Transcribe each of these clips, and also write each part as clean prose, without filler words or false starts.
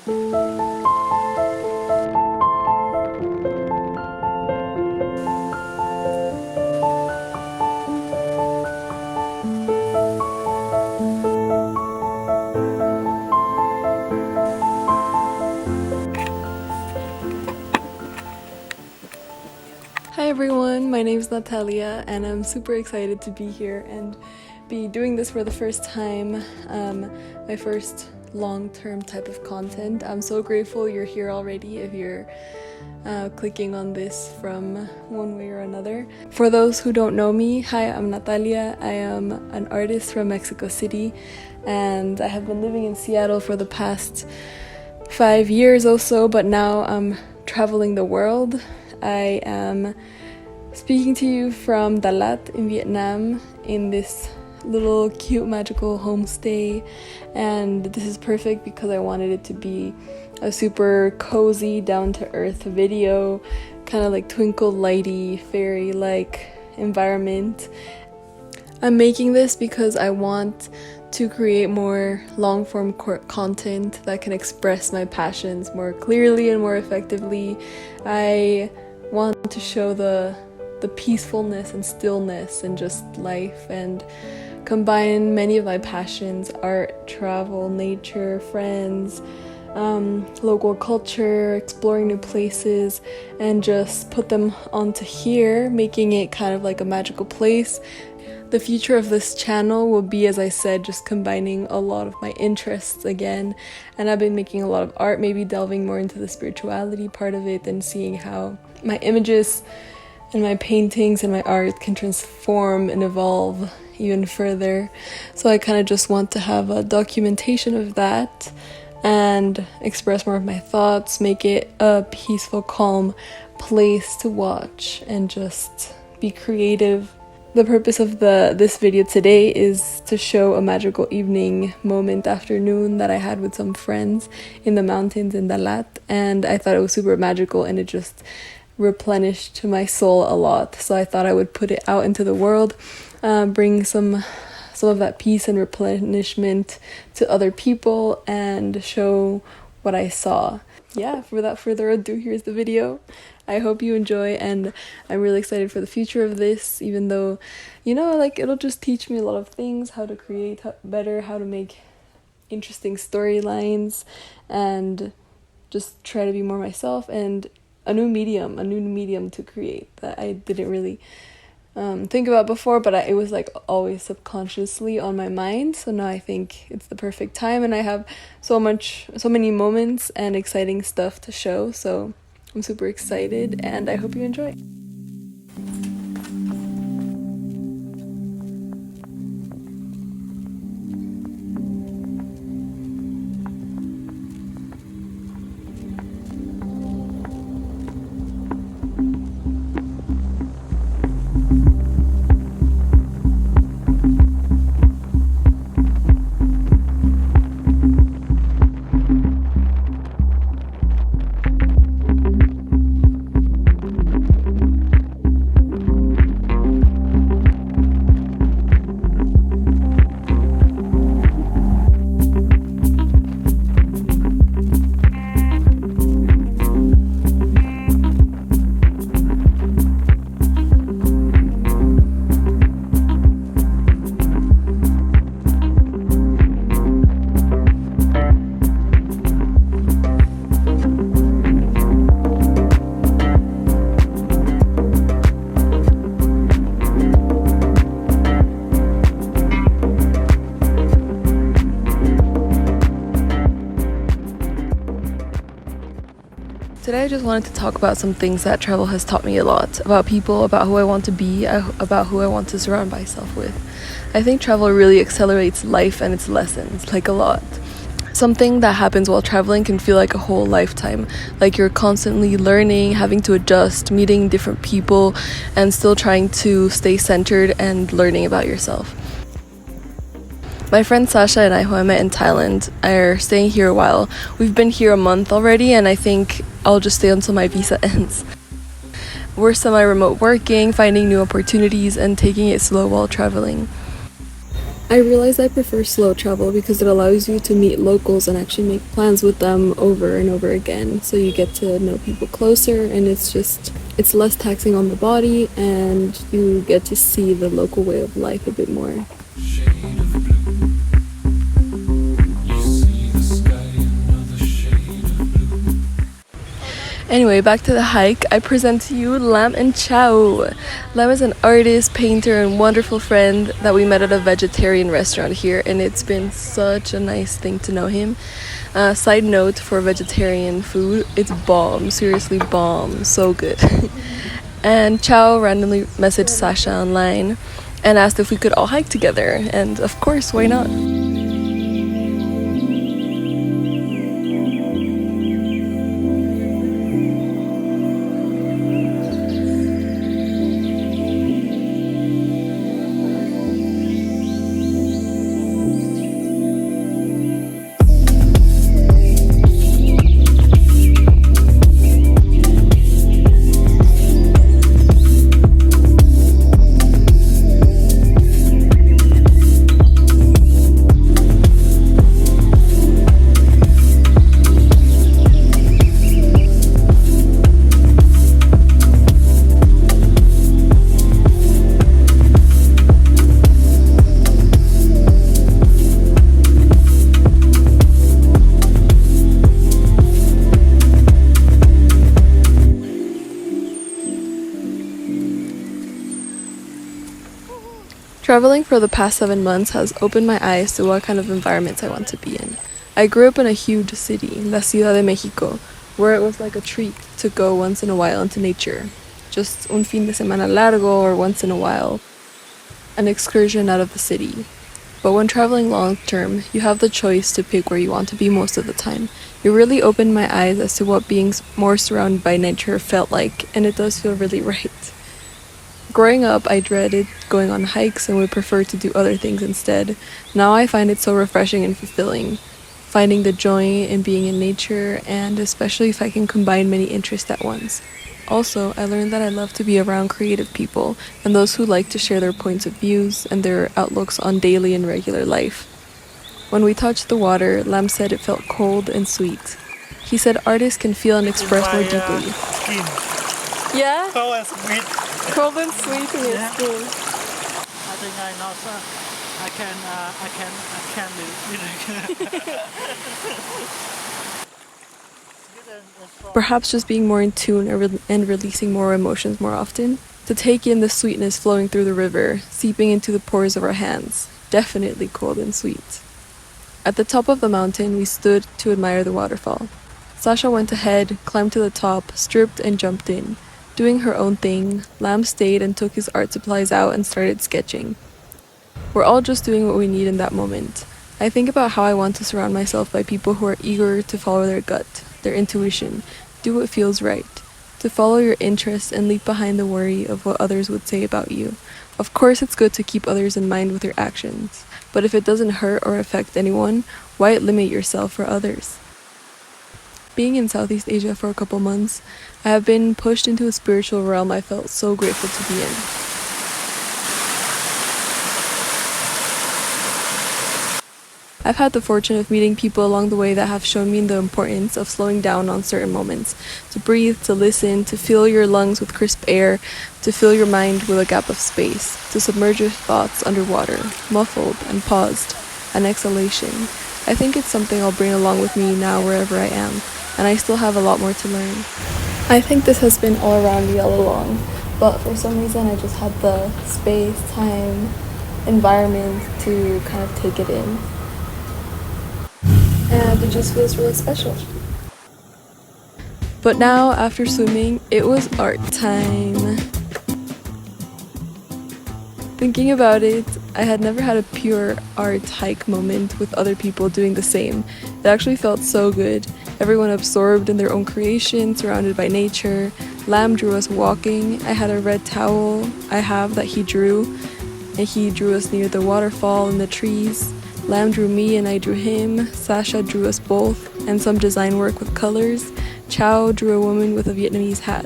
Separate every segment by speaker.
Speaker 1: Hi everyone, my name is Natalia and I'm super excited to be here and be doing this for the first time, my first long-term type of content. I'm so grateful you're here already if you're clicking on this from one way or another. For those who don't know me, hi, I'm Natalia. I am an artist from Mexico City and I have been living in Seattle for the past 5 years or so, but now I'm traveling the world. I am speaking to you from Dalat in Vietnam in this little cute magical homestay, and this is perfect because I wanted it to be a super cozy, down-to-earth video, kind of like twinkle lighty, fairy-like environment. I'm making this because I want to create more long-form content that can express my passions more clearly and more effectively. I want to show the peacefulness and stillness and just life, and combine many of my passions: art, travel, nature, friends, local culture, exploring new places, and just put them onto here, making it kind of like a magical place. The future of this channel will be, as I said, just combining a lot of my interests again, and I've been making a lot of art, maybe delving more into the spirituality part of it and seeing how my images and my paintings and my art can transform and evolve even further. So I kind of just want to have a documentation of that and express more of my thoughts, make it a peaceful, calm place to watch and just be creative. The purpose of this video today is to show a magical evening afternoon that I had with some friends in the mountains in Dalat, and I thought it was super magical and it just replenished my soul a lot. So I thought I would put it out into the world, bring some of that peace and replenishment to other people and show what I saw. Yeah, without further ado, here's the video. I hope you enjoy, and I'm really excited for the future of this, even though, it'll just teach me a lot of things, how to create better, how to make interesting storylines, and just try to be more myself, and a new medium to create that I didn't really think about before, but it was like always subconsciously on my mind. So now I think it's the perfect time, and I have so many moments and exciting stuff to show. So I'm super excited, and I hope you enjoy. Today I just wanted to talk about some things that travel has taught me a lot, about people, about who I want to be, about who I want to surround myself with. I think travel really accelerates life and its lessons, like a lot. Something that happens while traveling can feel like a whole lifetime, like you're constantly learning, having to adjust, meeting different people, and still trying to stay centered and learning about yourself. My friend Sasha and I, who I met in Thailand, are staying here a while. We've been here a month already, and I think I'll just stay until my visa ends. We're semi-remote working, finding new opportunities, and taking it slow while traveling. I realize I prefer slow travel because it allows you to meet locals and actually make plans with them over and over again. So you get to know people closer, and it's less taxing on the body, and you get to see the local way of life a bit more. Anyway, back to the hike. I present to you Lam and Chow. Lam is an artist, painter, and wonderful friend that we met at a vegetarian restaurant here, and it's been such a nice thing to know him. Side note for vegetarian food, it's bomb, seriously bomb, so good. And Chow randomly messaged Sasha online and asked if we could all hike together, and of course, why not? Traveling for the past 7 months has opened my eyes to what kind of environments I want to be in. I grew up in a huge city, La Ciudad de Mexico, where it was like a treat to go once in a while into nature. Just un fin de semana largo, or once in a while, an excursion out of the city. But when traveling long term, you have the choice to pick where you want to be most of the time. It really opened my eyes as to what being more surrounded by nature felt like, and it does feel really right. Growing up, I dreaded going on hikes and would prefer to do other things instead. Now I find it so refreshing and fulfilling, finding the joy in being in nature, and especially if I can combine many interests at once. Also, I learned that I love to be around creative people and those who like to share their points of views and their outlooks on daily and regular life. When we touched the water, Lam said it felt cold and sweet. He said artists can feel and express more deeply. Yeah?
Speaker 2: Cold and sweet.
Speaker 1: Cold and sweet in your skin.
Speaker 2: I think I know, sir. I can
Speaker 1: Perhaps just being more in tune and releasing more emotions more often. To take in the sweetness flowing through the river, seeping into the pores of our hands. Definitely cold and sweet. At the top of the mountain, we stood to admire the waterfall. Sasha went ahead, climbed to the top, stripped, and jumped in. Doing her own thing, Lam stayed and took his art supplies out and started sketching. We're all just doing what we need in that moment. I think about how I want to surround myself by people who are eager to follow their gut, their intuition, do what feels right, to follow your interests and leap behind the worry of what others would say about you. Of course, it's good to keep others in mind with your actions, but if it doesn't hurt or affect anyone, why limit yourself for others? Being in Southeast Asia for a couple months, I have been pushed into a spiritual realm I felt so grateful to be in. I've had the fortune of meeting people along the way that have shown me the importance of slowing down on certain moments, to breathe, to listen, to fill your lungs with crisp air, to fill your mind with a gap of space, to submerge your thoughts underwater, muffled and paused, an exhalation. I think it's something I'll bring along with me now wherever I am, and I still have a lot more to learn. I think this has been all around me all along, but for some reason I just had the space, time, environment to kind of take it in. And it just feels really special. But now, after swimming, it was art time. Thinking about it, I had never had a pure art hike moment with other people doing the same. It actually felt so good. Everyone absorbed in their own creation, surrounded by nature. Lam drew us walking. I had a red towel that he drew, and he drew us near the waterfall and the trees. Lam drew me and I drew him. Sasha drew us both, and some design work with colors. Chow drew a woman with a Vietnamese hat.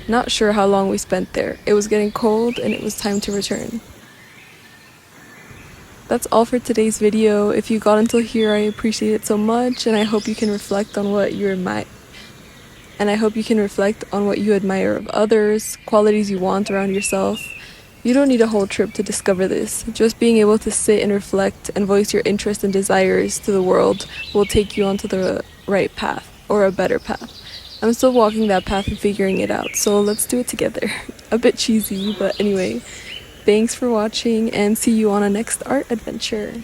Speaker 1: Not sure how long we spent there. It was getting cold and it was time to return. That's all for today's video. If you got until here, I appreciate it so much, and I hope you can reflect on what you admire. And I hope you can reflect on what you admire of others, qualities you want around yourself. You don't need a whole trip to discover this. Just being able to sit and reflect and voice your interests and desires to the world will take you onto the right path, or a better path. I'm still walking that path and figuring it out, so let's do it together. A bit cheesy, but anyway. Thanks for watching, and see you on a next art adventure.